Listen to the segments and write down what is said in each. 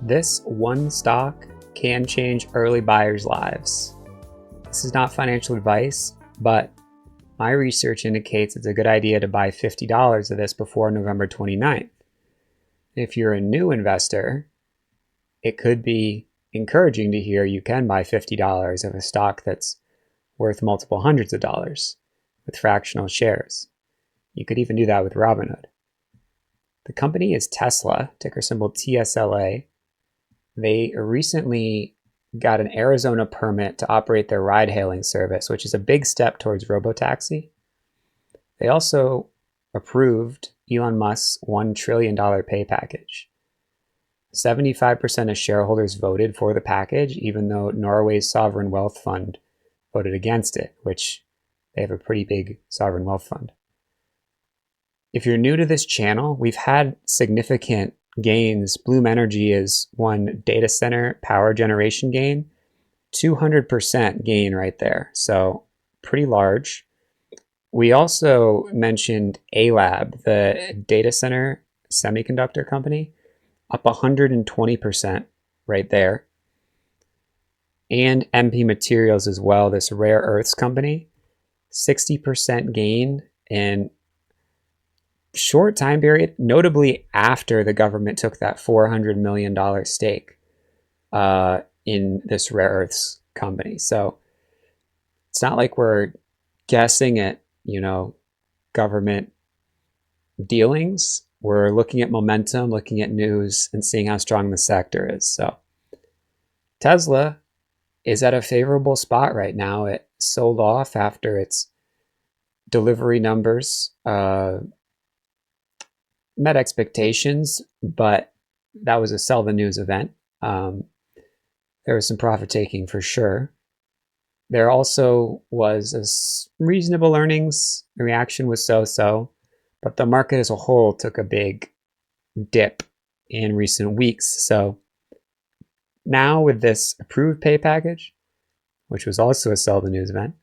This one stock can change early buyers' lives. This is not financial advice, but my research indicates it's a good idea to buy $50 of this before November 29th. If you're a new investor, it could be encouraging to hear you can buy $50 of a stock that's worth multiple hundreds of dollars with fractional shares. You could even do that with Robinhood. The company is Tesla, ticker symbol TSLA. They recently got an Arizona permit to operate their ride-hailing service, which is a big step towards robotaxi. They also approved Elon Musk's $1 trillion pay package. 75% of shareholders voted for the package, even though Norway's sovereign wealth fund voted against it, which they have a pretty big sovereign wealth fund. If you're new to this channel, we've had significant gains. Bloom Energy is one data center power generation gain, 200% gain right there. So pretty large. We also mentioned A-Lab, the data center semiconductor company, up 120% right there. And MP Materials as well, this rare earths company, 60% gain in short time period, notably after the government took that $400 million stake in this rare earths company. So it's not like we're guessing at, government dealings. We're looking at momentum, looking at news, and seeing how strong the sector is. So Tesla is at a favorable spot right now. It sold off after its delivery numbers met expectations, but that was a sell the news event. There was some profit taking for sure. There also was a reasonable earnings. The reaction was so-so, but the market as a whole took a big dip in recent weeks. So now with this approved pay package, which was also a sell the news event,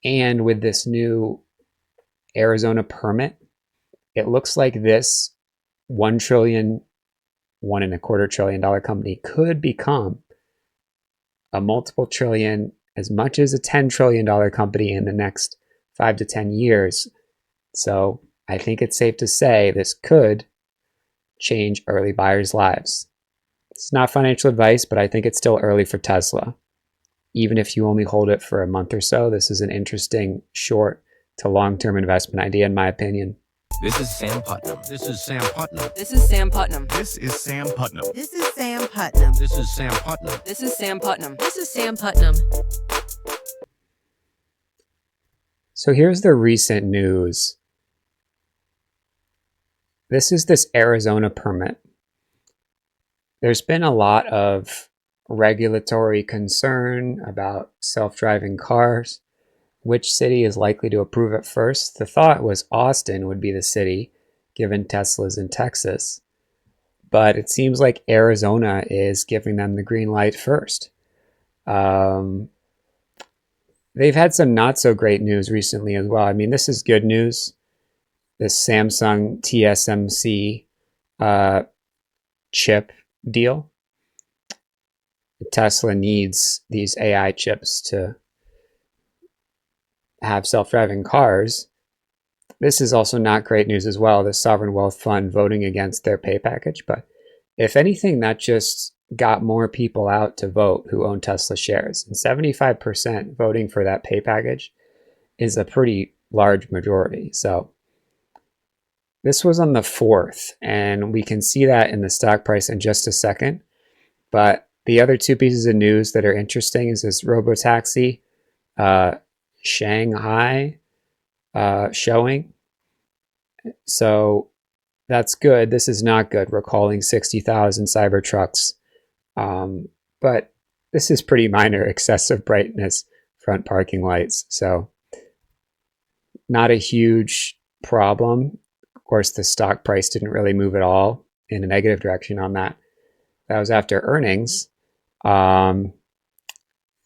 and with this new Arizona permit, it looks like this $1 trillion, $1.25 trillion company could become a multiple trillion, as much as a $10 trillion company in the next 5 to 10 years. So I think it's safe to say this could change early buyers' lives. It's not financial advice, but I think it's still early for Tesla. Even if you only hold it for a month or so, this is an interesting short to long-term investment idea, in my opinion. This is Sam Putnam. This is Sam Putnam. This is Sam Putnam. This is Sam Putnam. This is Sam Putnam. This is Sam Putnam. This is Sam Putnam. This is Sam Putnam. So here's the recent news. This is this Arizona permit. There's been a lot of regulatory concern about self-driving cars. Which city is likely to approve it first? The thought was Austin would be the city, given Tesla's in Texas. But it seems like Arizona is giving them the green light first. They've had some not so great news recently as well. I mean, this is good news. This Samsung TSMC chip deal. Tesla needs these AI chips to have self-driving cars. This is also not great news as well, the sovereign wealth fund voting against their pay package. But if anything, that just got more people out to vote who own Tesla shares. And 75% voting for that pay package is a pretty large majority. So this was on the 4th, and we can see that in the stock price in just a second. But the other two pieces of news that are interesting is this robotaxi Shanghai showing. So that's good. This is not good. We're calling 60,000 Cybertrucks. But this is pretty minor, excessive brightness front parking lights. So not a huge problem. Of course, the stock price didn't really move at all in a negative direction on that. That was after earnings.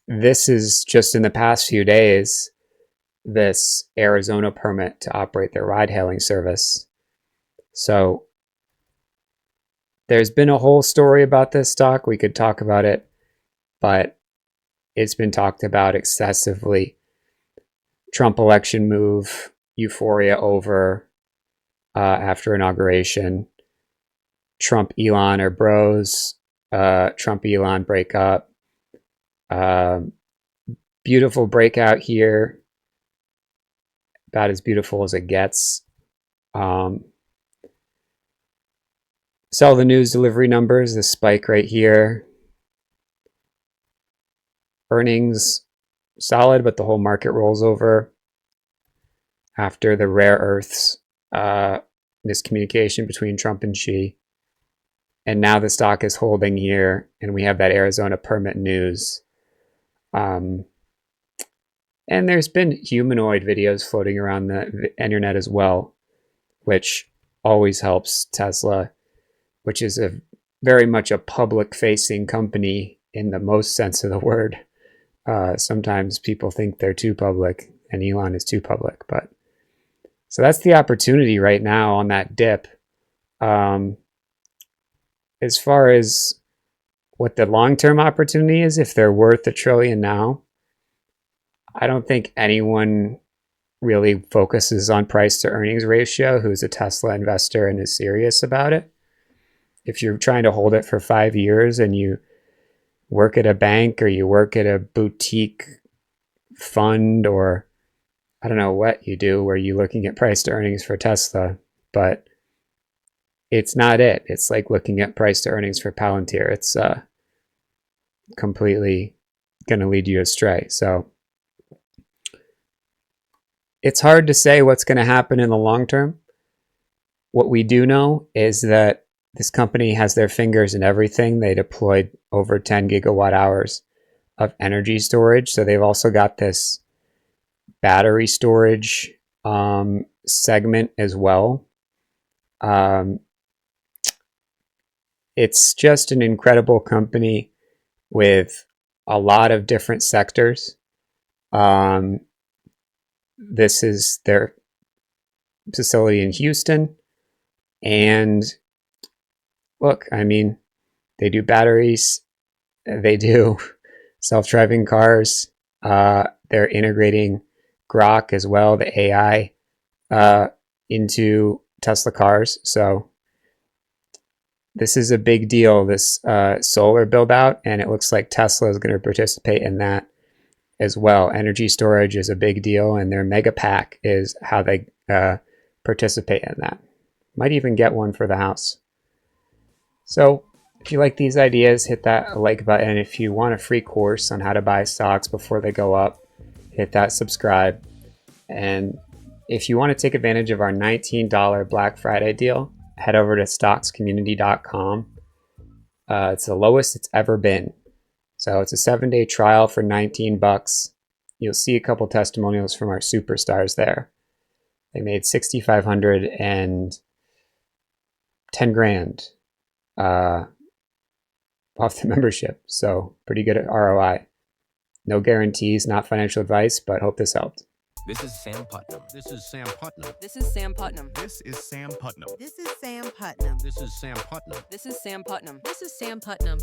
This is just in the past few days, this Arizona permit to operate their ride-hailing service. So There's been a whole story about this stock. We could talk about it, but it's been talked about excessively. Trump election move, euphoria over after inauguration. Trump Elon are bros. Trump Elon break up. Beautiful breakout here. About as beautiful as it gets. Sell the news delivery numbers, the spike right here. Earnings solid, but the whole market rolls over after the rare earths miscommunication between Trump and Xi. And now the stock is holding here, and we have that Arizona permit news. And there's been humanoid videos floating around the internet as well, which always helps Tesla, which is very much a public-facing company in the most sense of the word. Sometimes people think they're too public, and Elon is too public. But so that's the opportunity right now on that dip. As far as what the long-term opportunity is, if they're worth $1 trillion now, I don't think anyone really focuses on price to earnings ratio who's a Tesla investor and is serious about it. If you're trying to hold it for 5 years and you work at a bank or you work at a boutique fund, or I don't know what you do where you're looking at price to earnings for Tesla, but it's not it. It's like looking at price to earnings for Palantir. It's completely going to lead you astray. So it's hard to say what's going to happen in the long term. What we do know is that this company has their fingers in everything. They deployed over 10 gigawatt hours of energy storage. So they've also got this battery storage segment as well. It's just an incredible company with a lot of different sectors. This is their facility in Houston. And look, I mean, they do batteries, they do self-driving cars, they're integrating Grok as well, the AI, into Tesla cars. So this is a big deal, this solar build out, and it looks like Tesla is going to participate in that as well. Energy storage is a big deal, and their mega pack is how they participate in that. Might even get one for the house. So if you like these ideas, hit that like button. If you want a free course on how to buy stocks before they go up, hit that subscribe. And if you want to take advantage of our $19 Black Friday deal, head over to stockscommunity.com. It's the lowest it's ever been. So it's a 7-day trial for $19. You'll see a couple testimonials from our superstars there. They made $6,500 and $10 grand off the membership. So pretty good at ROI. No guarantees, not financial advice, but hope this helped. This is Sam Putnam. This is Sam Putnam. This is Sam Putnam. This is Sam Putnam. This is Sam Putnam. This is Sam Putnam. This is Sam Putnam. This is Sam Putnam.